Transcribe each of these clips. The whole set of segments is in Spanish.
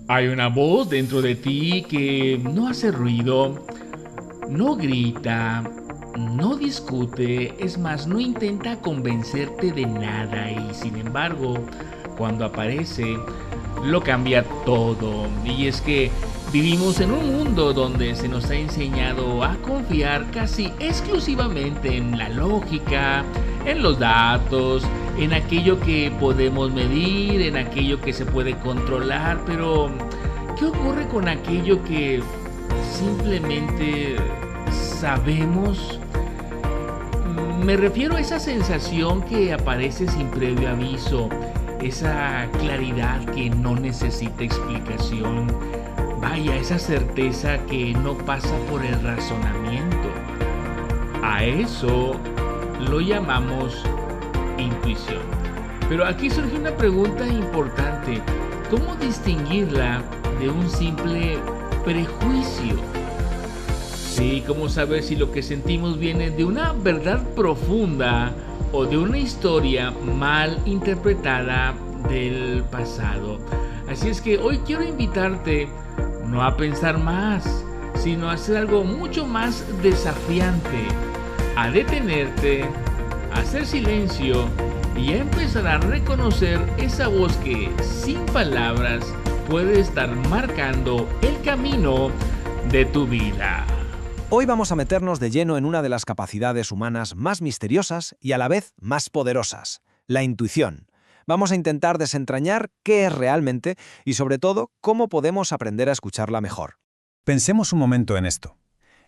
Hay una voz dentro de ti que no hace ruido, no grita, no discute, es más, no intenta convencerte de nada y sin embargo, cuando aparece, lo cambia todo. Y es que vivimos en un mundo donde se nos ha enseñado a confiar casi exclusivamente en la lógica, en los datos, en aquello que podemos medir, en aquello que se puede controlar, pero ¿qué ocurre con aquello que simplemente sabemos? Me refiero a esa sensación que aparece sin previo aviso, esa claridad que no necesita explicación, vaya, esa certeza que no pasa por el razonamiento. A eso lo llamamos intuición. Pero aquí surge una pregunta importante: ¿cómo distinguirla de un simple prejuicio? Sí, ¿cómo saber si lo que sentimos viene de una verdad profunda o de una historia mal interpretada del pasado? Así es que hoy quiero invitarte no a pensar más, sino a hacer algo mucho más desafiante, a detenerte, a hacer silencio y a empezar a reconocer esa voz que, sin palabras, puede estar marcando el camino de tu vida. Hoy vamos a meternos de lleno en una de las capacidades humanas más misteriosas y a la vez más poderosas, la intuición. Vamos a intentar desentrañar qué es realmente y, sobre todo, cómo podemos aprender a escucharla mejor. Pensemos un momento en esto.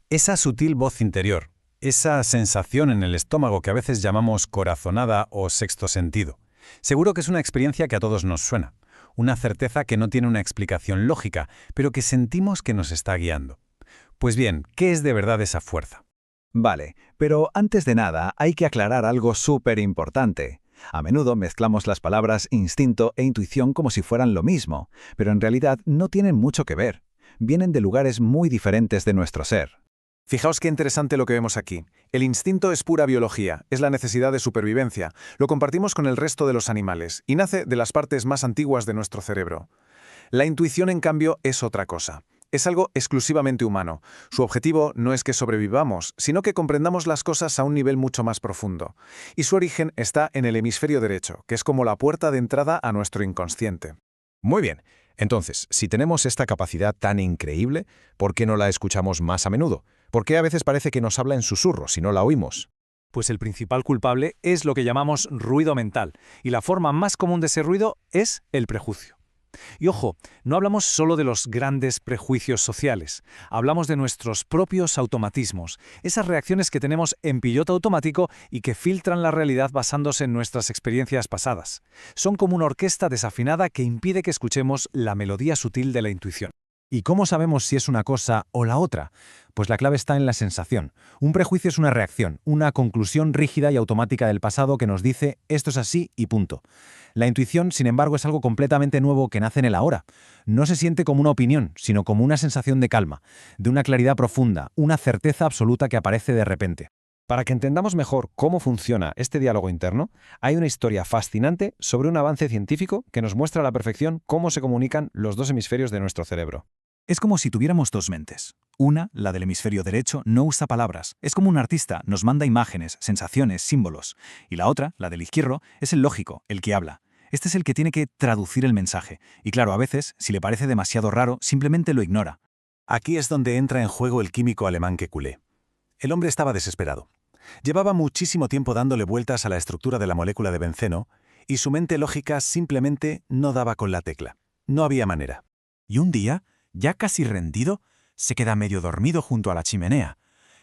Esa sutil voz interior, esa sensación en el estómago que a veces llamamos corazonada o sexto sentido. Seguro que es una experiencia que a todos nos suena, una certeza que no tiene una explicación lógica, pero que sentimos que nos está guiando. Pues bien, ¿qué es de verdad esa fuerza? Vale, pero antes de nada hay que aclarar algo súper importante. A menudo mezclamos las palabras instinto e intuición como si fueran lo mismo, pero en realidad no tienen mucho que ver. Vienen de lugares muy diferentes de nuestro ser. Fijaos qué interesante lo que vemos aquí. El instinto es pura biología, es la necesidad de supervivencia. Lo compartimos con el resto de los animales y nace de las partes más antiguas de nuestro cerebro. La intuición, en cambio, es otra cosa. Es algo exclusivamente humano. Su objetivo no es que sobrevivamos, sino que comprendamos las cosas a un nivel mucho más profundo. Y su origen está en el hemisferio derecho, que es como la puerta de entrada a nuestro inconsciente. Muy bien. Entonces, si tenemos esta capacidad tan increíble, ¿por qué no la escuchamos más a menudo? ¿Por qué a veces parece que nos habla en susurros si no la oímos? Pues el principal culpable es lo que llamamos ruido mental, y la forma más común de ese ruido es el prejuicio. Y ojo, no hablamos solo de los grandes prejuicios sociales, hablamos de nuestros propios automatismos, esas reacciones que tenemos en piloto automático y que filtran la realidad basándose en nuestras experiencias pasadas. Son como una orquesta desafinada que impide que escuchemos la melodía sutil de la intuición. ¿Y cómo sabemos si es una cosa o la otra? Pues la clave está en la sensación. Un prejuicio es una reacción, una conclusión rígida y automática del pasado que nos dice esto es así y punto. La intuición, sin embargo, es algo completamente nuevo que nace en el ahora. No se siente como una opinión, sino como una sensación de calma, de una claridad profunda, una certeza absoluta que aparece de repente. Para que entendamos mejor cómo funciona este diálogo interno, hay una historia fascinante sobre un avance científico que nos muestra a la perfección cómo se comunican los dos hemisferios de nuestro cerebro. Es como si tuviéramos dos mentes. Una, la del hemisferio derecho, no usa palabras. Es como un artista, nos manda imágenes, sensaciones, símbolos. Y la otra, la del izquierdo, es el lógico, el que habla. Este es el que tiene que traducir el mensaje. Y claro, a veces, si le parece demasiado raro, simplemente lo ignora. Aquí es donde entra en juego el químico alemán Kekulé. El hombre estaba desesperado. Llevaba muchísimo tiempo dándole vueltas a la estructura de la molécula de benceno y su mente lógica simplemente no daba con la tecla. No había manera. Y un día, ya casi rendido, se queda medio dormido junto a la chimenea.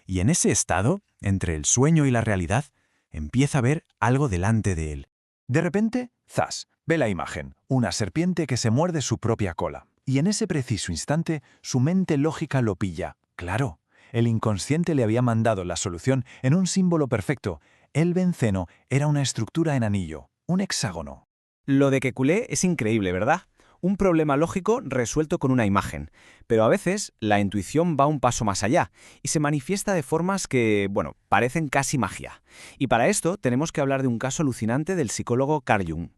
Y en ese estado, entre el sueño y la realidad, empieza a ver algo delante de él. De repente, ¡zas!, ve la imagen, una serpiente que se muerde su propia cola. Y en ese preciso instante, su mente lógica lo pilla. Claro, el inconsciente le había mandado la solución en un símbolo perfecto. El benceno era una estructura en anillo, un hexágono. Lo de Kekulé es increíble, ¿verdad? Un problema lógico resuelto con una imagen. Pero a veces la intuición va un paso más allá y se manifiesta de formas que, parecen casi magia. Y para esto tenemos que hablar de un caso alucinante del psicólogo Carl Jung.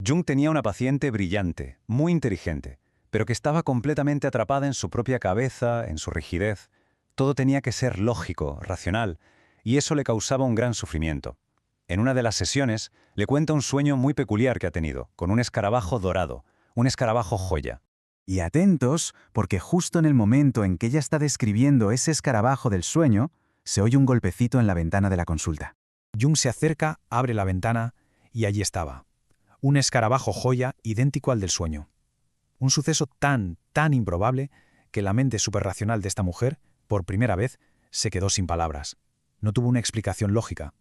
Jung tenía una paciente brillante, muy inteligente, pero que estaba completamente atrapada en su propia cabeza, en su rigidez. Todo tenía que ser lógico, racional, y eso le causaba un gran sufrimiento. En una de las sesiones, le cuenta un sueño muy peculiar que ha tenido, con un escarabajo dorado, un escarabajo joya. Y atentos, porque justo en el momento en que ella está describiendo ese escarabajo del sueño, se oye un golpecito en la ventana de la consulta. Jung se acerca, abre la ventana, y allí estaba. Un escarabajo joya idéntico al del sueño. Un suceso tan improbable que la mente superracional de esta mujer, por primera vez, se quedó sin palabras. No tuvo una explicación lógica.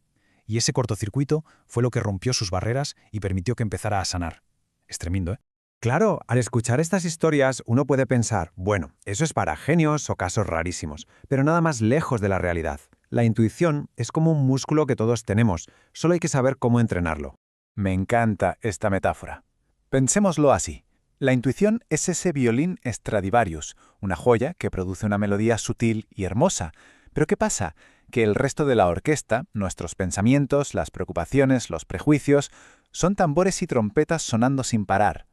Y ese cortocircuito fue lo que rompió sus barreras y permitió que empezara a sanar. Es tremendo, ¿eh? Claro, al escuchar estas historias uno puede pensar, bueno, eso es para genios o casos rarísimos, pero nada más lejos de la realidad. La intuición es como un músculo que todos tenemos, solo hay que saber cómo entrenarlo. Me encanta esta metáfora. Pensémoslo así. La intuición es ese violín Stradivarius, una joya que produce una melodía sutil y hermosa. Pero ¿qué pasa? Que el resto de la orquesta, nuestros pensamientos, las preocupaciones, los prejuicios, son tambores y trompetas sonando sin parar.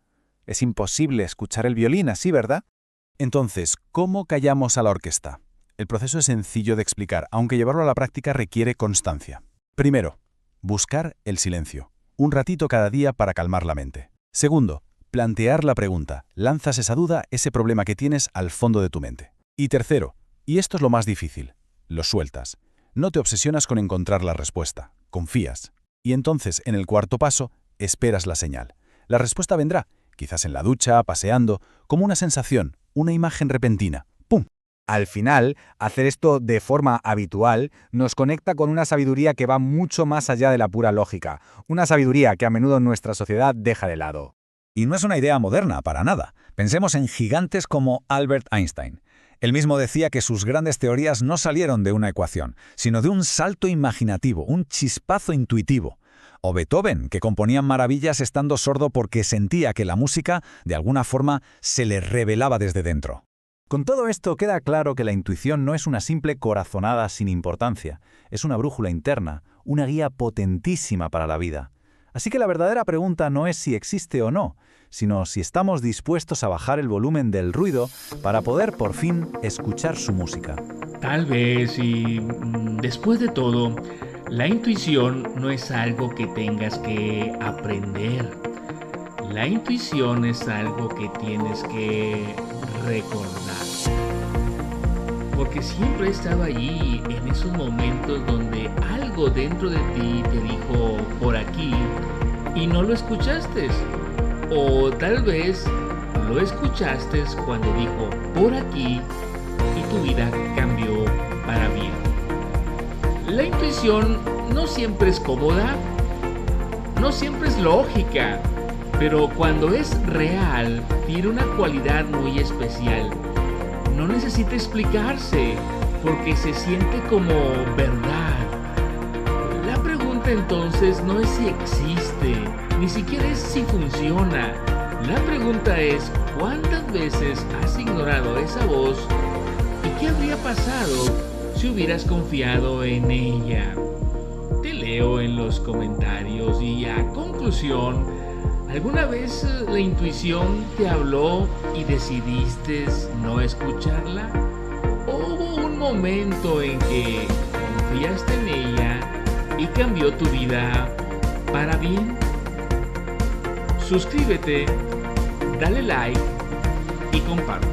Es imposible escuchar el violín así, ¿verdad? Entonces, ¿cómo callamos a la orquesta? El proceso es sencillo de explicar, aunque llevarlo a la práctica requiere constancia. Primero, buscar el silencio. Un ratito cada día para calmar la mente. Segundo, plantear la pregunta. Lanzas esa duda, ese problema que tienes al fondo de tu mente. Y tercero, y esto es lo más difícil, lo sueltas. No te obsesionas con encontrar la respuesta. Confías. Y entonces, en el cuarto paso, esperas la señal. La respuesta vendrá, quizás en la ducha, paseando, como una sensación, una imagen repentina. ¡Pum! Al final, hacer esto de forma habitual nos conecta con una sabiduría que va mucho más allá de la pura lógica, una sabiduría que a menudo nuestra sociedad deja de lado. Y no es una idea moderna, para nada. Pensemos en gigantes como Albert Einstein. Él mismo decía que sus grandes teorías no salieron de una ecuación, sino de un salto imaginativo, un chispazo intuitivo. O Beethoven, que componía maravillas estando sordo porque sentía que la música, de alguna forma, se le revelaba desde dentro. Con todo esto queda claro que la intuición no es una simple corazonada sin importancia, es una brújula interna, una guía potentísima para la vida. Así que la verdadera pregunta no es si existe o no, sino si estamos dispuestos a bajar el volumen del ruido para poder por fin escuchar su música. Tal vez, y después de todo, la intuición no es algo que tengas que aprender. La intuición es algo que tienes que recordar. Porque siempre he estado allí en esos momentos donde algo dentro de ti te dijo por aquí y no lo escuchaste. O tal vez lo escuchaste cuando dijo por aquí y tu vida cambió para bien. La intuición no siempre es cómoda, no siempre es lógica, pero cuando es real tiene una cualidad muy especial. No necesita explicarse porque se siente como verdad. La pregunta entonces no es si existe, ni siquiera es si funciona. La pregunta es ¿cuántas veces has ignorado esa voz y qué habría pasado si hubieras confiado en ella? Te leo en los comentarios y a conclusión, ¿alguna vez la intuición te habló y decidiste no escucharla? ¿O hubo un momento en que confiaste en ella y cambió tu vida para bien? Suscríbete, dale like y comparte.